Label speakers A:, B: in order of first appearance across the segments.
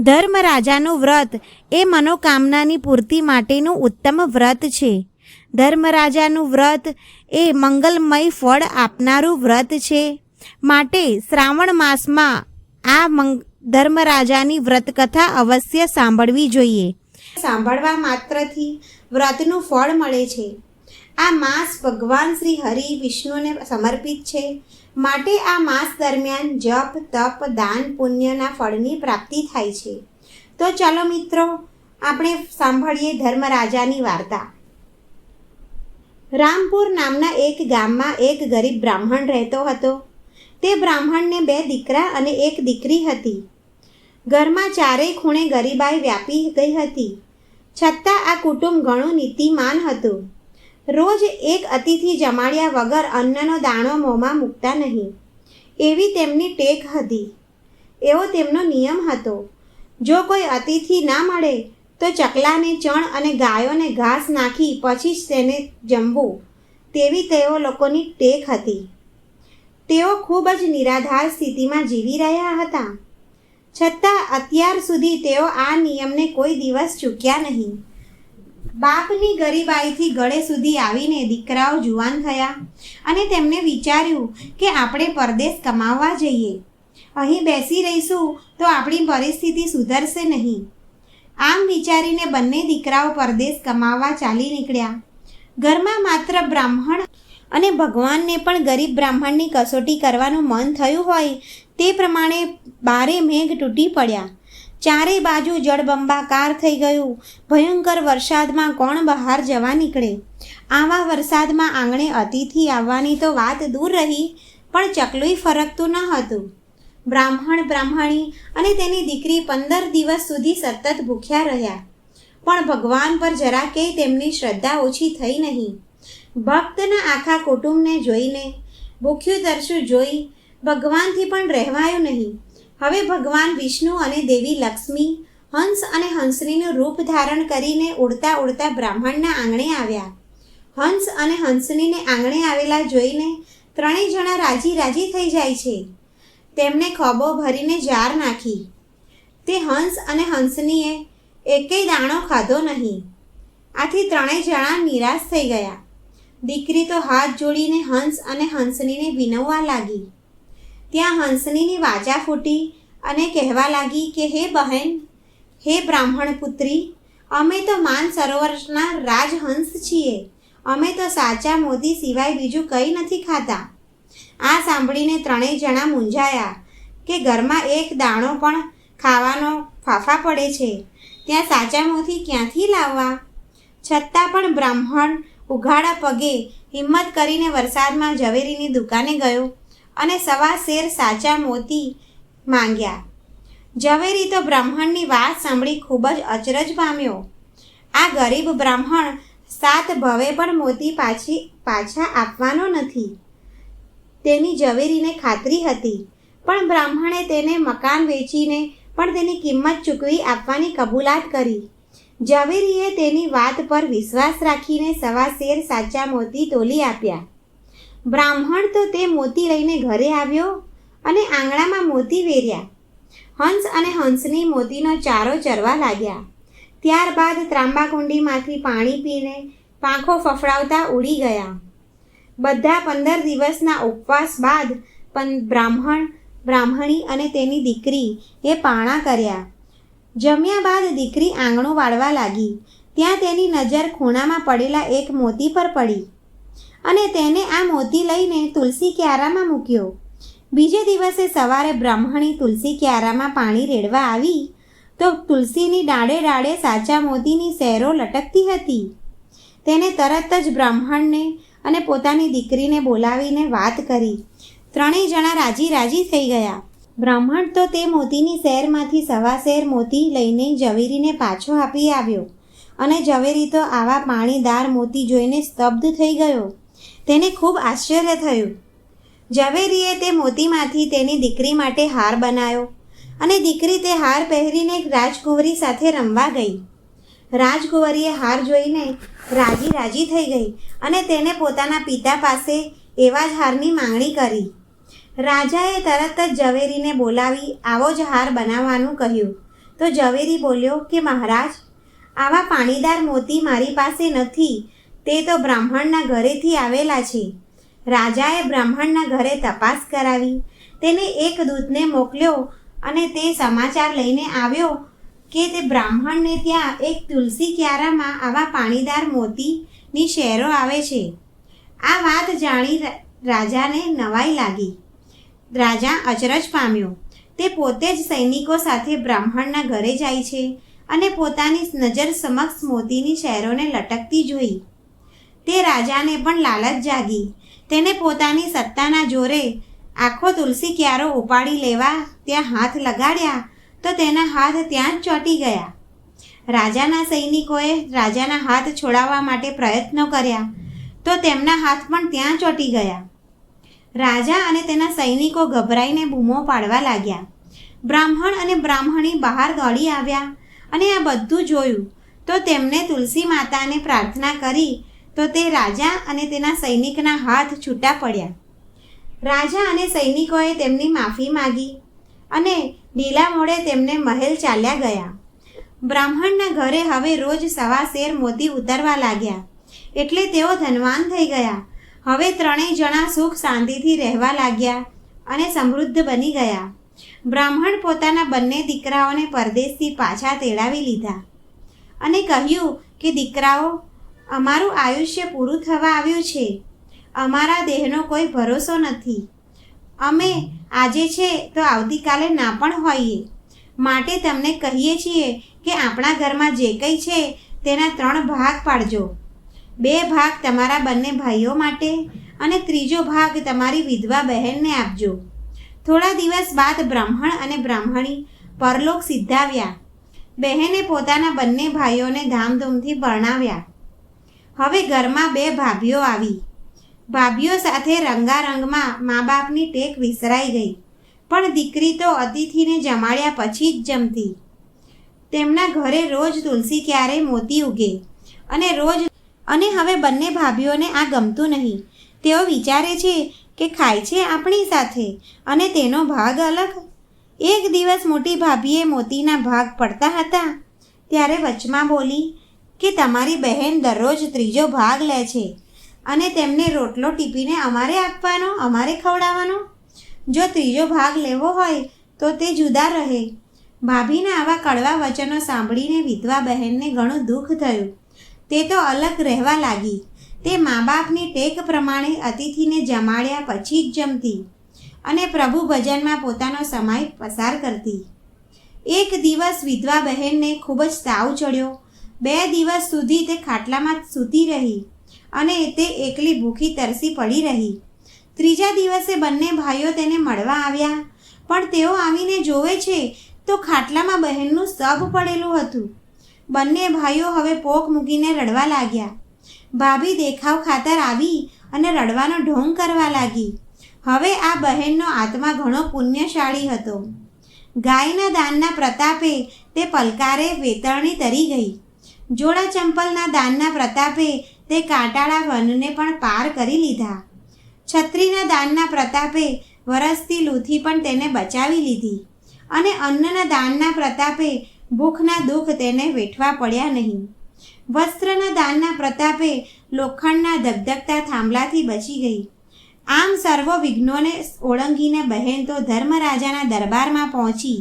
A: ધર્મરાજાનું વ્રત એ મનોકામનાની પૂર્તિ માટેનું ઉત્તમ વ્રત છે. ધર્મરાજાનું વ્રત એ મંગલમય ફળ આપનારું વ્રત છે. માટે શ્રાવણ માસમાં આ ધર્મરાજાની વ્રતકથા અવશ્ય સાંભળવી જોઈએ. સાંભળવા માત્રથી વ્રતનું ફળ મળે છે. આ માસ ભગવાન શ્રી હરિ વિષ્ણુને સમર્પિત છે. માટે આ માસ દરમિયાન જપ, તપ, દાન, પુણ્યના ફળની પ્રાપ્તિ થાય છે. તો ચાલો મિત્રો, આપણે સાંભળીએ ધર્મરાજાની વાર્તા. રામપુર નામના એક ગામમાં એક ગરીબ બ્રાહ્મણ રહેતો હતો. તે બ્રાહ્મણને 2 દીકરા અને 1 દીકરી હતી. ઘરમાં ચારેય ખૂણે ગરીબાઈ વ્યાપી ગઈ હતી. છતાં આ કુટુંબ ઘણું નીતિમાન હતું. રોજ એક અતિથિ જમાડ્યા વગર અન્નનો દાણો મોંમાં મૂકતા નહીં, એવી તેમની ટેક હતી. એવો તેમનો નિયમ હતો. જો કોઈ અતિથિ ના મળે તો ચકલાને ચણ અને ગાયોને ઘાસ નાખી પછી જ તેને જમવું, તેવી તેઓ લોકોની ટેક હતી. તેઓ ખૂબ જ નિરાધાર સ્થિતિમાં જીવી રહ્યા હતા. છતાં અત્યાર સુધી તેઓ આ નિયમને કોઈ દિવસ ચૂક્યા નહીં. બાપની ગરીબાઈથી ગળે સુધી આવીને દીકરાઓ જુવાન થયા અને તેમને વિચાર્યું કે આપણે પરદેશ કમાવવા જઈએ. અહીં બેસી રહીશું તો આપણી પરિસ્થિતિ સુધરશે નહીં. આમ વિચારીને બંને દીકરાઓ પરદેશ કમાવવા ચાલી નીકળ્યા. ઘરમાં માત્ર બ્રાહ્મણ અને ભગવાનને પણ ગરીબ બ્રાહ્મણની કસોટી કરવાનું મન થયું હોય તે પ્રમાણે બારે મેઘ તૂટી પડ્યા. ચારે બાજુ જળબંબાકાર થઈ ગયું. ભયંકર વરસાદમાં કોણ બહાર જવા નીકળે? આવા વરસાદમાં આંગણે અતિથિ આવવાની તો વાત દૂર રહી, પણ ચકલુંય ફરકતું ન હતું. બ્રાહ્મણી અને તેની દીકરી 15 દિવસ સુધી સતત ભૂખ્યા રહ્યા. પણ ભગવાન પર જરાકેય તેમની શ્રદ્ધા ઓછી થઈ નહીં. ભક્તના આખા કુટુંબને જોઈને, ભૂખ્યું તરસ્યું જોઈ ભગવાનથી પણ રહેવાયું નહીં. હવે ભગવાન વિષ્ણુ અને દેવી લક્ષ્મી હંસ અને હંસનીનું રૂપ ધારણ કરીને ઉડતા ઉડતા બ્રાહ્મણના આંગણે આવ્યા. હંસ અને હંસનીને આંગણે આવેલા જોઈને 3 જણા રાજી રાજી થઈ જાય છે. તેમને ખોબો ભરીને જાર નાખી. તે હંસ અને હંસનીએ એકેય દાણો ખાધો નહીં. આથી 3 જણા નિરાશ થઈ ગયા. દીકરી તો હાથ જોડીને હંસ અને હંસનીને વિનવવા લાગી. ત્યાં હંસનીની વાચા ફૂટી અને કહેવા લાગી કે હે બહેન, હે બ્રાહ્મણ પુત્રી, અમે તો માન સરોવરના રાજહંસ છીએ. અમે તો સાચા મોતી સિવાય બીજું કંઈ નથી ખાતા. આ સાંભળીને 3 જણા મૂંઝાયા કે ઘરમાં એક દાણો પણ ખાવાનો ફાફા પડે છે, ત્યાં સાચા મોતી ક્યાંથી લાવવા? છતાં પણ બ્રાહ્મણ ઉઘાડા પગે હિંમત કરીને વરસાદમાં ઝવેરીની દુકાને ગયો અને 1.25 શેર સાચા મોતી માંગ્યા. ઝવેરી તો બ્રાહ્મણની વાત સાંભળી ખૂબ જ અચરજ પામ્યો. આ ગરીબ બ્રાહ્મણ 7 ભવે પણ મોતી પાછા આપવાનો નથી, તેની ઝવેરીને ખાતરી હતી. પણ બ્રાહ્મણે તેને મકાન વેચીને પણ તેની કિંમત ચૂકવી આપવાની કબૂલાત કરી. ઝવેરીએ તેની વાત પર વિશ્વાસ રાખીને 1.25 શેર સાચા મોતી તોલી આપ્યા. બ્રાહ્મણ તો તે મોતી લઈને ઘરે આવ્યો અને આંગણામાં મોતી વેર્યા. હંસ અને હંસની મોતીનો ચારો ચરવા લાગ્યા. ત્યારબાદ ત્રાંબાકુંડીમાંથી પાણી પીને પાંખો ફફડાવતા ઉડી ગયા. બધા 15 દિવસના ઉપવાસ બાદ બ્રાહ્મણી અને તેની દીકરી એ પાણા કર્યા. જમ્યા બાદ દીકરી આંગણું વાળવા લાગી. ત્યાં તેની નજર ખૂણામાં પડેલા એક મોતી પર પડી અને તેને આ મોતી લઈને તુલસી ક્યારામાં મૂક્યો. બીજે દિવસે સવારે બ્રાહ્મણી તુલસી ક્યારામાં પાણી રેડવા આવી તો તુલસીની ડાળે ડાળે સાચા મોતીની સેરો લટકતી હતી. તેને તરત જ બ્રાહ્મણને અને પોતાની દીકરીને બોલાવીને વાત કરી. 3 જણા રાજી રાજી થઈ ગયા. બ્રાહ્મણ તો તે મોતીની સેરમાંથી 1.25 શેર મોતી લઈને ઝવેરીને પાછો આપી આવ્યો અને ઝવેરી તો આવા પાણીદાર મોતી જોઈને સ્તબ્ધ થઈ ગયો. તેને ખૂબ આશ્ચર્ય થયું. ઝવેરીએ તે મોતીમાંથી તેની દીકરી માટે હાર બનાવ્યો અને દીકરી તે હાર પહેરીને રાજકુંવરી સાથે રમવા ગઈ. રાજકુંવરીએ હાર જોઈને રાજી રાજી થઈ ગઈ અને તેને પોતાના પિતા પાસે એવા જ હારની માંગણી કરી. રાજાએ તરત જ ઝવેરીને બોલાવી આવો જ હાર બનાવવાનું કહ્યું તો ઝવેરી બોલ્યો કે મહારાજ, આવા પાણીદાર મોતી મારી પાસે નથી, તે તો બ્રાહ્મણના ઘરેથી આવેલા છે. રાજાએ બ્રાહ્મણના ઘરે તપાસ કરાવી, તેને એક દૂતને મોકલ્યો અને તે સમાચાર લઈને આવ્યો કે તે બ્રાહ્મણને ત્યાં એક તુલસી ક્યારામાં આવા પાણીદાર મોતીની શેરો આવે છે. આ વાત જાણી રાજાને નવાઈ લાગી. રાજા અચરજ પામ્યો. તે પોતે જ સૈનિકો સાથે બ્રાહ્મણના ઘરે જાય છે અને પોતાની નજર સમક્ષ મોતીની શેરોને લટકતી જોઈ. તે રાજાને પણ લાલચ જાગી. તેને પોતાની સત્તાના જોરે આખો તુલસી ક્યારો ઉપાડી લેવા ત્યાં હાથ લગાડ્યા તો તેના હાથ ત્યાં જ ચોંટી ગયા. રાજાના સૈનિકોએ રાજાના હાથ છોડાવવા માટે પ્રયત્નો કર્યા તો તેમના હાથ પણ ત્યાં ચોંટી ગયા. રાજા અને તેના સૈનિકો ગભરાઈને બૂમો પાડવા લાગ્યા. બ્રાહ્મણ અને બ્રાહ્મણી બહાર દોડી આવ્યા અને આ બધું જોયું તો તેમને તુલસી માતાને પ્રાર્થના કરી તો તે રાજા અને તેના સૈનિકના હાથ છૂટા પડ્યા. રાજા અને સૈનિકોએ તેમની માફી માગી અને ઢીલા મોડે તેમને મહેલ ચાલ્યા ગયા. બ્રાહ્મણના ઘરે હવે રોજ 1.25 શેર મોતી ઉતરવા લાગ્યા એટલે તેઓ ધનવાન થઈ ગયા. હવે 3 જણા સુખ શાંતિથી રહેવા લાગ્યા અને સમૃદ્ધ બની ગયા. બ્રાહ્મણ પોતાના બંને દીકરાઓને પરદેશથી પાછા તેડાવી લીધા અને કહ્યું કે દીકરાઓ, અમારું આયુષ્ય પૂરું થવા આવ્યું છે. અમારા દેહનો કોઈ ભરોસો નથી. અમે આજે છે તો આવતીકાલે ના પણ હોઈએ. માટે તમને કહીએ છીએ કે આપણા ઘરમાં જે કંઈ છે તેના 3 ભાગ પાડજો. 2 ભાગ તમારા બંને ભાઈઓ માટે અને 3જો ભાગ તમારી વિધવા બહેનને આપજો. થોડા દિવસ બાદ બ્રાહ્મણ અને બ્રાહ્મણી પરલોક સિદ્ધાવ્યા. બહેને પોતાના બંને ભાઈઓને ધામધૂમથી પરણાવ્યા. હવે ઘરમાં 2 ભાભીઓ આવી. ભાભીઓ સાથે રંગારંગમાં મા બાપની ટેક વિસરાઈ ગઈ. પણ દીકરી તો અતિથિને જમાડ્યા પછી જ જમતી. તેમના ઘરે રોજ તુલસી ક્યારે મોતી ઉગે અને હવે બંને ભાભીઓને આ ગમતું નહીં. તેઓ વિચારે છે કે ખાય છે આપણી સાથે અને તેનો ભાગ અલગ. એક દિવસ મોટી ભાભીએ મોતીના ભાગ પડતા હતા ત્યારે વચમાં બોલી કે તમારી બહેન દરરોજ 3જો ભાગ લે છે અને તેમને રોટલો ટીપીને અમારે આપવાનો, અમારે ખવડાવવાનો. જો 3જો ભાગ લેવો હોય તો તે જુદા રહે. ભાભીના આવા કડવા વચનો સાંભળીને વિધવા બહેનને ઘણું દુઃખ થયું. તે તો અલગ રહેવા લાગી. તે મા બાપની ટેક પ્રમાણે અતિથિને જમાડ્યા પછી જ જમતી અને પ્રભુ ભજનમાં પોતાનો સમય પસાર કરતી. એક દિવસ વિધવા બહેનને ખૂબ જ તાવ ચડ્યો. 2 દિવસ સુધી તે ખાટલામાં સૂતી રહી અને તે એકલી ભૂખી તરસી પડી રહી. 3જા દિવસે બંને ભાઈઓ તેને મળવા આવ્યા પણ તેઓ આવીને જોવે છે તો ખાટલામાં બહેનનું શબ પડેલું હતું. બંને ભાઈઓ હવે પોક મૂકીને રડવા લાગ્યા. ભાભી દેખાવ ખાતર આવી અને રડવાનો ઢોંગ કરવા લાગી. હવે આ બહેનનો આત્મા ઘણો પુણ્યશાળી હતો. ગાયના દાનના પ્રતાપે તે પલકારે વેતરણી તરી ગઈ. જોડા ચંપલના દાનના પ્રતાપે તે કાંટાળા વનને પણ પાર કરી લીધા. છત્રીના દાનના પ્રતાપે વરસતી લૂથી પણ તેને બચાવી લીધી અને અન્નના દાનના પ્રતાપે ભૂખના દુઃખ તેને વેઠવા પડ્યા નહીં. વસ્ત્રના દાનના પ્રતાપે લોખંડના ધગધગતા થાંભલાથી બચી ગઈ. આમ સર્વ વિઘ્નોને ઓળંગીને બહેન તો ધર્મરાજાના દરબારમાં પહોંચી.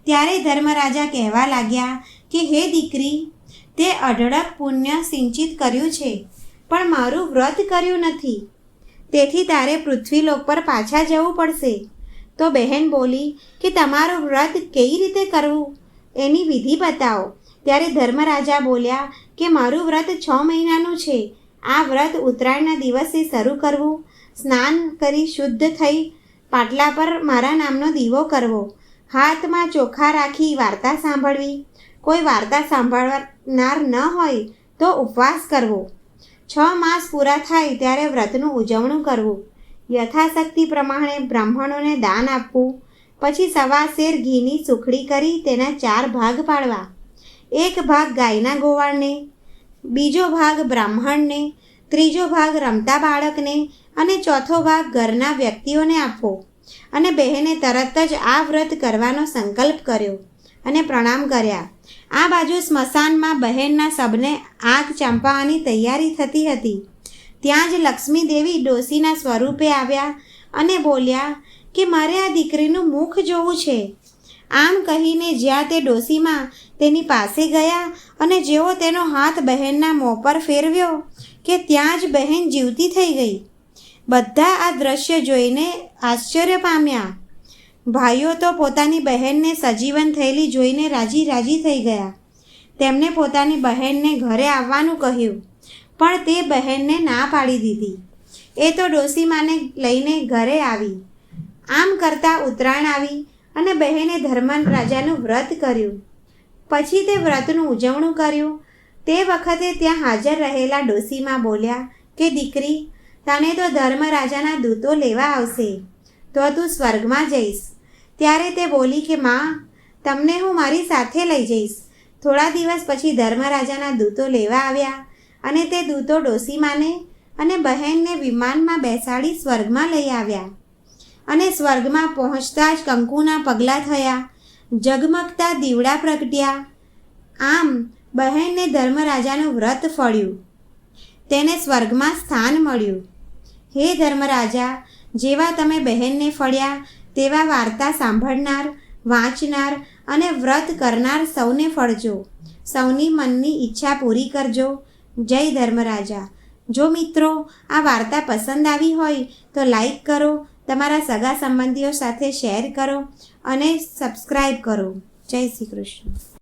A: ત્યારે ધર્મરાજા કહેવા લાગ્યા કે હે દીકરી, તે અઢળક પુણ્ય સિંચિત કર્યું છે પણ મારું વ્રત કર્યું નથી. તેથી તારે પૃથ્વીલોક પર પાછા જવું પડશે. તો બહેન બોલી કે તમારું વ્રત કઈ રીતે કરવું એની વિધિ બતાવો. ત્યારે ધર્મરાજા બોલ્યા કે મારું વ્રત 6 મહિનાનું છે. આ વ્રત ઉત્તરાયણના દિવસે શરૂ કરવું. સ્નાન કરી શુદ્ધ થઈ પાટલા પર મારા નામનો દીવો કરવો. હાથમાં ચોખા રાખી વાર્તા સાંભળવી. કોઈ વાર્તા સાંભળનાર ન હોય તો ઉપવાસ કરવો. 6 માસ પૂરા થાય ત્યારે વ્રતનું ઉજવણું કરવું. યથાશક્તિ પ્રમાણે બ્રાહ્મણોને દાન આપવું. પછી 1.25 શેર ઘીની સુખડી કરી તેના 4 ભાગ પાડવા. 1 ભાગ ગાયના ગોવાળને, 2જો ભાગ બ્રાહ્મણને, 3જો ભાગ રમતા બાળકને અને 4થો ભાગ ઘરના વ્યક્તિઓને આપવો. અને બહેને તરત જ આ વ્રત કરવાનો સંકલ્પ કર્યો અને પ્રણામ કર્યા. આ બાજુ સ્મશાનમાં બહેનના શબને આગ ચાંપવાની તૈયારી થતી હતી. ત્યાં જ લક્ષ્મી દેવી ડોશીના સ્વરૂપે આવ્યા અને બોલ્યા કે મારે આ દીકરીનું મુખ જોવું છે. આમ કહીને જ્યાં તે ડોશીમાં તેની પાસે ગયા અને જેવો તેનો હાથ બહેનના મોં પર ફેરવ્યો કે ત્યાં જ બહેન જીવતી થઈ ગઈ. બધા આ દ્રશ્ય જોઈને આશ્ચર્ય પામ્યા. ભાઈઓ તો પોતાની બહેનને સજીવન થયેલી જોઈને રાજી રાજી થઈ ગયા. તેમણે પોતાની બહેનને ઘરે આવવાનું કહ્યું, પણ તે બહેનને ના પાડી દીધી. એ તો ડોશીમાને લઈને ઘરે આવી. આમ કરતાં ઉત્તરાયણ આવી અને બહેને ધર્મરાજાનું વ્રત કર્યું. પછી તે વ્રતનું ઉજવણું કર્યું. તે વખતે ત્યાં હાજર રહેલા ડોશીમા બોલ્યા કે દીકરી, તને તો ધર્મરાજાના દૂતો લેવા આવશે, તો તું સ્વર્ગમાં જઈશ. ત્યારે તે બોલી કે માં, તમને હું મારી સાથે લઈ જઈશ. થોડા દિવસ પછી ધર્મરાજાના દૂતો લેવા આવ્યા અને તે દૂતો ડોશીમાને અને બહેનને વિમાનમાં બેસાડી સ્વર્ગમાં લઈ આવ્યા. અને સ્વર્ગમાં પહોંચતા જ કંકુના પગલાં થયા, ઝગમગતા દીવડા પ્રગટ્યા. આમ બહેનને ધર્મરાજાનું વ્રત ફળ્યું. તેને સ્વર્ગમાં સ્થાન મળ્યું. હે ધર્મરાજા, જેવા તમે બહેનને ફળ્યા તેવા વાર્તા સાંભળનાર, વાંચનાર અને વ્રત કરનાર સૌને ફળજો. સૌની મનની ઈચ્છા પૂરી કરજો. જય ધર્મરાજા. જો મિત્રો આ વાર્તા પસંદ આવી હોય તો લાઈક કરો, તમારા સગા સંબંધીઓ સાથે શેર કરો અને સબસ્ક્રાઈબ કરો. જય શ્રી કૃષ્ણ.